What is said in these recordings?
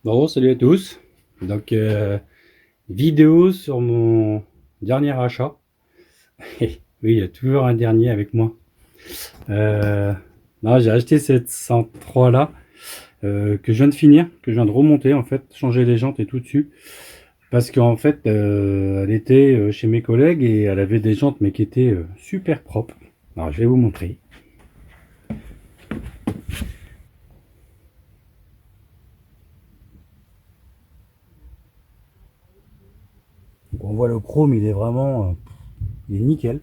Bon, salut à tous. Donc, vidéo sur mon dernier achat. Oui, il y a toujours un dernier avec moi. Euh, non, j'ai acheté cette 103 là, que je viens de finir, que je viens de remonter en fait, changer les jantes et tout dessus. Parce qu'en fait, elle était chez mes collègues et elle avait des jantes mais qui étaient super propres. Alors, je vais vous montrer. Donc, on voit le chrome, il est vraiment, il est nickel.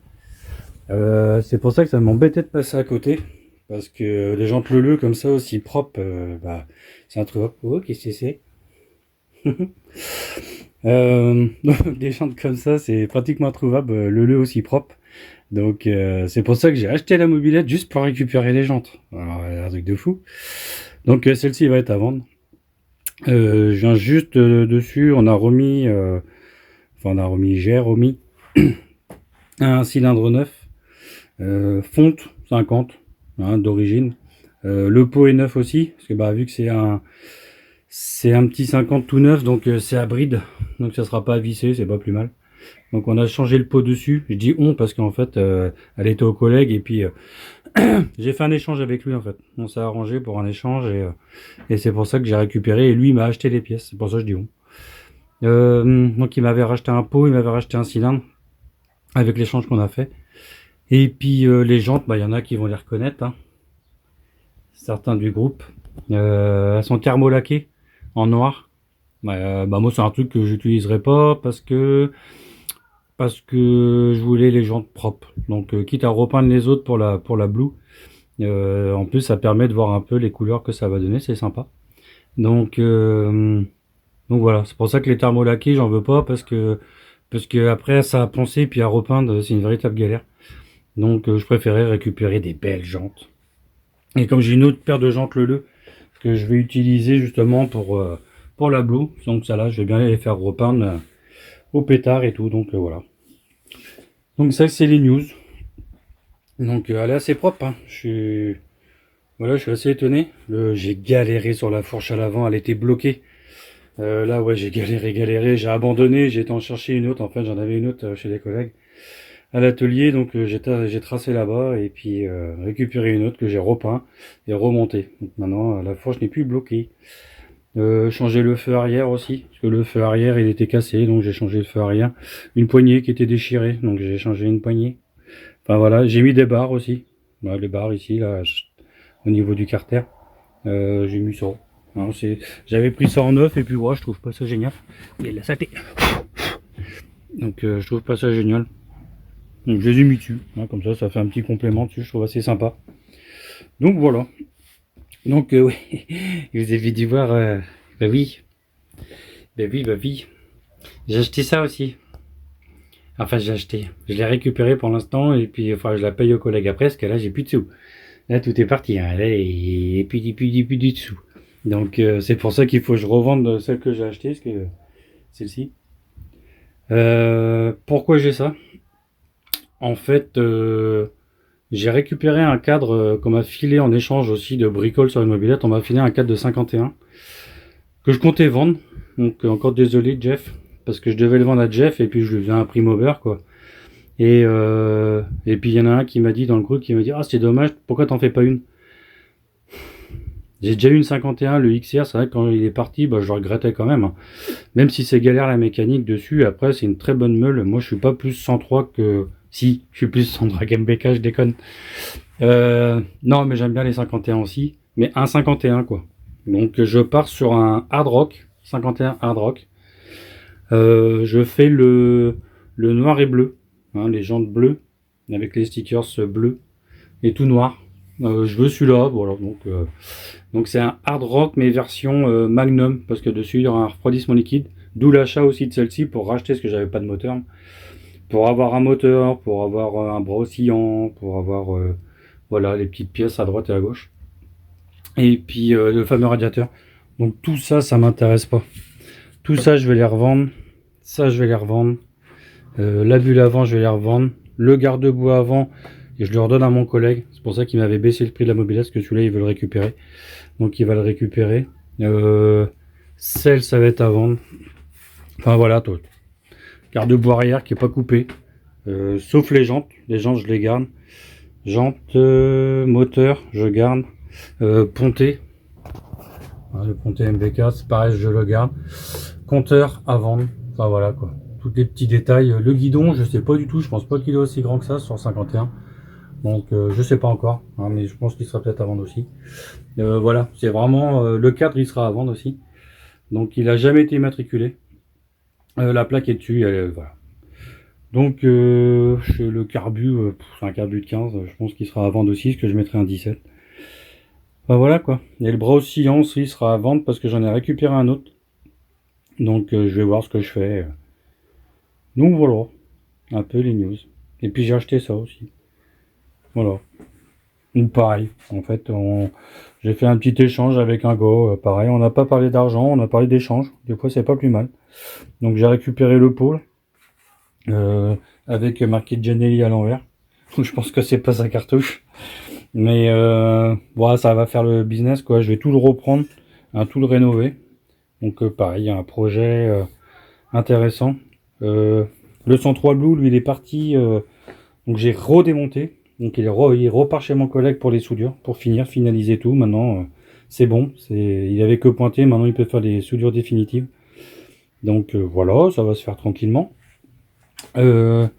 C'est pour ça que ça m'embêtait de passer à côté. Parce que les jantes leleux comme ça, aussi propres, bah, c'est un truc. Oh, qu'est-ce que c'est? Des jantes comme ça, c'est pratiquement introuvable, leleux aussi propre. Donc, c'est pour ça que j'ai acheté la mobilette juste pour récupérer les jantes. Alors, un truc de fou. Donc, celle-ci va être à vendre. Je viens juste dessus, j'ai remis un cylindre neuf. Fonte 50 hein, d'origine. Le pot est neuf aussi, parce que bah, vu que c'est un petit 50 tout neuf, donc c'est à bride, donc ça sera pas à visser, c'est pas plus mal. Donc on a changé le pot dessus. Je dis on parce qu'en fait elle était au collègue et puis j'ai fait un échange avec lui en fait. On s'est arrangé pour un échange et c'est pour ça que j'ai récupéré et lui il m'a acheté les pièces. C'est pour ça que je dis on. Donc il m'avait racheté un pot, il m'avait racheté un cylindre avec l'échange qu'on a fait. Et puis les jantes, bah il y en a qui vont les reconnaître, hein, certains du groupe. Elles sont thermolaquées en noir. Bah moi c'est un truc que j'utiliserai pas parce que je voulais les jantes propres. Donc quitte à repeindre les autres pour la Blue. En plus ça permet de voir un peu les couleurs que ça va donner, c'est sympa. Donc donc voilà, c'est pour ça que les thermolaqués j'en veux pas parce que après ça a poncé puis à repeindre c'est une véritable galère. Donc je préférais récupérer des belles jantes. Et comme j'ai une autre paire de jantes Leleu que je vais utiliser justement pour la Blue, donc ça là je vais bien les faire repeindre au pétard et tout, donc voilà. Donc ça c'est les news. Donc elle est assez propre, hein. Voilà, je suis assez étonné. J'ai galéré sur la fourche à l'avant, elle était bloquée. Là ouais j'ai galéré, j'ai abandonné, j'ai été en chercher une autre, en fait j'en avais une autre chez des collègues à l'atelier, donc j'ai tracé là-bas et puis récupéré une autre que j'ai repeint et remonté. Donc maintenant la fourche n'est plus bloquée. Changer le feu arrière aussi, parce que le feu arrière il était cassé, donc j'ai changé le feu arrière. Une poignée qui était déchirée, donc j'ai changé une poignée. Enfin voilà, j'ai mis des barres aussi. Voilà, les barres ici, là, au niveau du carter. J'ai mis ça. Hein, j'avais pris ça en neuf et puis ouais, je trouve pas ça génial. Mais la saleté. Donc je trouve pas ça génial. Donc je les ai mis dessus, hein, comme ça fait un petit complément dessus, je trouve assez sympa. Donc voilà. Donc oui, vous avez dû voir, bah oui, bah oui. J'ai acheté ça aussi. Enfin j'ai acheté, je l'ai récupéré pour l'instant et puis enfin je la paye au collègue après parce que là j'ai plus de sous. Là tout est parti, hein. Là et puis du dessous. Donc c'est pour ça qu'il faut que je revende celle que j'ai achetée, parce que celle-ci. Pourquoi j'ai ça? En fait, j'ai récupéré un cadre qu'on m'a filé en échange aussi de bricole sur une mobilette. On m'a filé un cadre de 51 que je comptais vendre. Donc encore désolé Jeff, parce que je devais le vendre à Jeff et puis je lui faisais un prix mauvais quoi. Et puis il y en a un qui m'a dit dans le groupe, qui m'a dit ah c'est dommage, pourquoi t'en fais pas une? J'ai déjà eu une 51, le XR, c'est vrai que quand il est parti, bah, je le regrettais quand même, hein. Même si c'est galère la mécanique dessus, après c'est une très bonne meule. Moi je suis pas plus 103 que... Si, je suis plus 103 MBK, je déconne. Non mais j'aime bien les 51 aussi, mais un 51 quoi. Donc je pars sur un hard rock, 51 hard rock. Je fais le noir et bleu, hein, les jantes bleues, avec les stickers bleus et tout noir. Je veux celui-là, voilà. Donc c'est un hard rock mais version Magnum, parce que dessus il y aura un refroidissement liquide. D'où l'achat aussi de celle-ci pour racheter, parce que j'avais pas de moteur. Pour avoir un moteur, pour avoir un bras oscillant, pour avoir voilà les petites pièces à droite et à gauche. Et puis le fameux radiateur. Donc tout ça, ça m'intéresse pas. Tout ça, je vais les revendre. Ça, je vais les revendre. La bulle avant, je vais les revendre. Le garde-boue avant, et je le redonne à mon collègue. C'est pour ça qu'il m'avait baissé le prix de la mobilette, parce que celui-là, il veut le récupérer. Donc il va le récupérer. Celle, ça va être à vendre. Enfin voilà, toi. Garde-boue arrière qui est pas coupé. Sauf les jantes. Les jantes, je les garde. Jantes, moteur, je garde. Ponté. Le ponté MVK, c'est pareil, je le garde. Compteur à vendre. Enfin voilà quoi. Tous les petits détails. Le guidon, je sais pas du tout. Je pense pas qu'il est aussi grand que ça sur 51. Donc je sais pas encore. Hein, mais je pense qu'il sera peut-être à vendre aussi. Voilà, c'est vraiment le cadre, il sera à vendre aussi. Donc il a jamais été immatriculé. La plaque est dessus. Voilà. Donc le carbu, c'est un carbu de 15. Je pense qu'il sera à vendre aussi, parce que je mettrai un 17. Enfin, voilà quoi. Et le bras oscillant aussi il sera à vendre parce que j'en ai récupéré un autre. Donc je vais voir ce que je fais. Donc voilà, un peu les news. Et puis j'ai acheté ça aussi. Voilà. Ou pareil, en fait, j'ai fait un petit échange avec un gars. Pareil, on n'a pas parlé d'argent, on a parlé d'échange. Des fois, c'est pas plus mal. Donc j'ai récupéré le pôle avec marqué Gianelli à l'envers. Je pense que c'est pas sa cartouche. Mais voilà, ça va faire le business quoi. Je vais tout le reprendre, tout le rénover. Donc pareil, il y a un projet intéressant. Le 103 Blue, lui, il est parti. Donc j'ai redémonté. Donc il repart chez mon collègue pour les soudures, pour finaliser tout. Maintenant, c'est bon. Il avait que pointé. Maintenant, il peut faire les soudures définitives. Donc voilà, ça va se faire tranquillement. Ouais,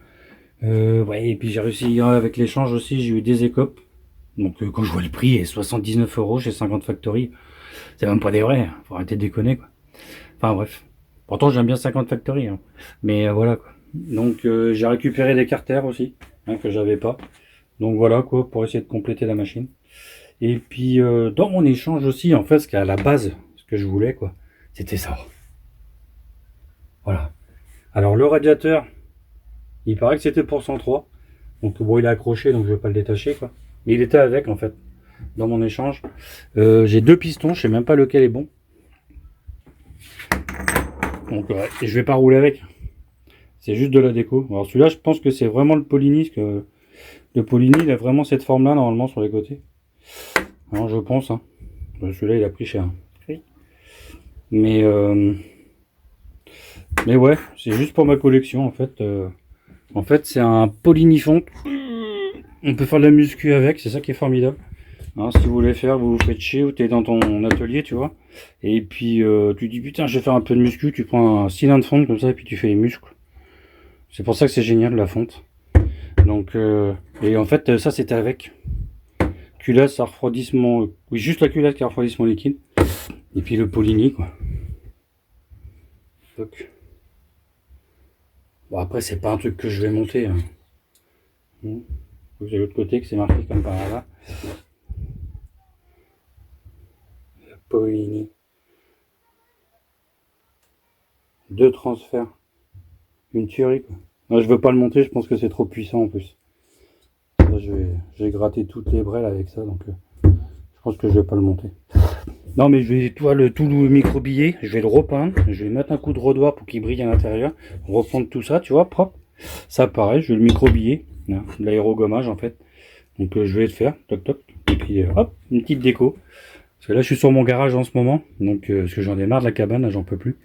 et puis j'ai réussi avec l'échange aussi. J'ai eu des écopes. Donc quand je vois le prix est 79 € chez 50 Factory, c'est même pas des vrais. Faut arrêter de déconner quoi. Enfin bref. Pourtant j'aime bien 50 Factory, hein. Mais voilà quoi. Donc j'ai récupéré des carters aussi, hein, que j'avais pas. Donc voilà quoi, pour essayer de compléter la machine. Et puis dans mon échange aussi, en fait, ce qu'à la base, ce que je voulais quoi, c'était ça. Voilà. Alors le radiateur, il paraît que c'était pour 103. Donc bon, il est accroché, donc je vais pas le détacher quoi. Mais il était avec en fait, dans mon échange. J'ai deux pistons, je sais même pas lequel est bon. Donc et je vais pas rouler avec. C'est juste de la déco. Alors celui-là, je pense que c'est vraiment le Polini, que le Polini, il a vraiment cette forme-là normalement sur les côtés. Alors je pense, hein. Celui-là, il a pris cher. Oui. Mais ouais, c'est juste pour ma collection en fait. En fait, c'est un Polini fonte. On peut faire de la muscu avec, c'est ça qui est formidable. Hein, si vous voulez faire, vous vous faites chier ou t'es dans ton atelier, tu vois. Et puis tu dis putain, je vais faire un peu de muscu, tu prends un cylindre de fonte comme ça et puis tu fais les muscles. C'est pour ça que c'est génial la fonte. Donc et en fait ça c'était avec culasse à refroidissement, oui juste la culasse qui a refroidissement liquide. Et puis le Polini quoi. Donc, bon après c'est pas un truc que je vais monter. Hein. Vous avez l'autre côté que c'est marqué comme par là. Polini. Deux transferts. Une tuerie quoi. Non, je veux pas le monter, je pense que c'est trop puissant en plus. Là, je vais gratter toutes les braies avec ça, donc je pense que je vais pas le monter. Non mais je vais tout le micro-billet, je vais le repeindre, je vais mettre un coup de rodoir pour qu'il brille à l'intérieur, reprendre tout ça, tu vois, propre. Ça pareil, je vais le micro-billet, de l'aérogommage en fait. Donc je vais le faire, toc toc, et puis hop, une petite déco. Parce que là je suis sur mon garage en ce moment, donc parce que j'en ai marre de la cabane, là j'en peux plus.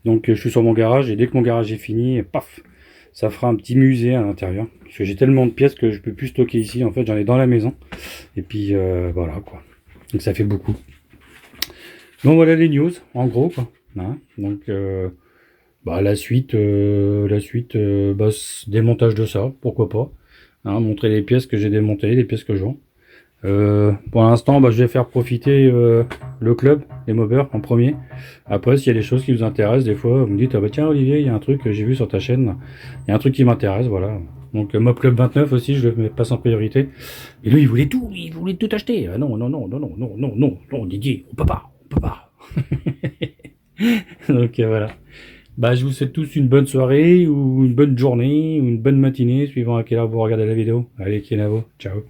Donc je suis sur mon garage et dès que mon garage est fini, paf, ça fera un petit musée à l'intérieur. Parce que j'ai tellement de pièces que je peux plus stocker ici, en fait j'en ai dans la maison. Et puis voilà quoi. Donc ça fait beaucoup. Donc voilà les news, en gros quoi. Hein, donc la suite, démontage de ça, pourquoi pas. Hein, montrer les pièces que j'ai démontées, les pièces que je vends. Pour l'instant, je vais faire profiter le club, les mobbers en premier. Après, s'il y a des choses qui vous intéressent, des fois, vous me dites, ah bah tiens Olivier, il y a un truc que j'ai vu sur ta chaîne, il y a un truc qui m'intéresse, voilà. Donc Mob Club 29 aussi, je le passe en priorité. Et lui, il voulait tout acheter. Ah, non, Didier, on peut pas. Donc voilà. Je vous souhaite tous une bonne soirée, ou une bonne journée, ou une bonne matinée, suivant à quelle heure vous regardez la vidéo. Allez, Kenavo, ciao.